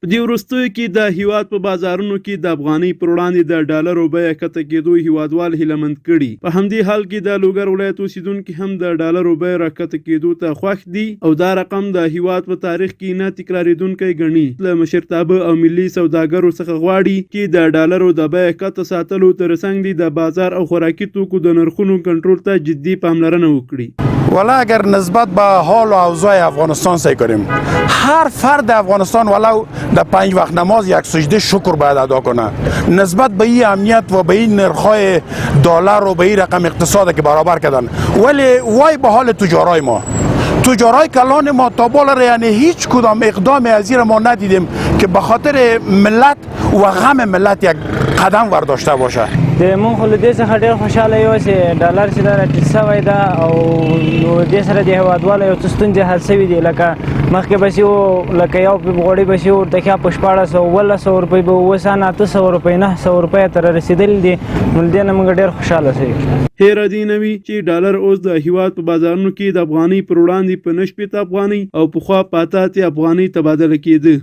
په دې وروستیو کې د هیواد په بازارونو کې د افغانۍ پر وړاندې د ډالرو بیه کښته کېدو هیوادوال هیلهمند کړي. په همدې حال کې د لوګر ولایت اوسیدونکي هم د ډالرو بیه راکښته کېدو ته خوښ دي او دا رقم د هیواد په تاریخ کې نه تکرارېدونکی ګڼي. له مشرتابه او ملي سوداګرو څخه غواړي چې د ډالرو د بیه کښته ساتلو ترڅنګ د بازار او خوراکي توکو د نرخونو کنټرول ته جدي پاملرنه وکړي. والا اگر نسبت به حال و اوضاع افغانستان سعی کنیم، هر فرد افغانستان ولو در 5 وقت نماز یک سجده شکر باید ادا کنه نسبت به این امنیت و به این نرخ‌های دلار و به این رقم اقتصاد که برابر کردن. ولی وای به حال تجارای ما، تجارای کلان ما تا بالا یعنی هیچ کدام اقدام از این ما ندیدیم که به خاطر ملت و غم ملت یک قدم برداشته باشه. مونږ خو له دې څخه ډېر خوشحاله یو چې ډالر چې دا راټیټ سوی ده او نو دې سره د هېوادوالو یو څه ستونزې حل سوي دي. لکه مخکې به چې و لکه یو غوړي به چې ورته ښه په 1400 روپۍ به اوس 800 روپۍ 900 روپۍ ته رسېدلي دي. نو له دې نه موږ ډېر خوشحاله سوي. هیره دې نه وي چې ډالر اوس د هیواد په بازارونو کې د افغانۍ پر وړاندې په 9 افغانۍ او پخوا په 88 افغانۍ تبادله کېده.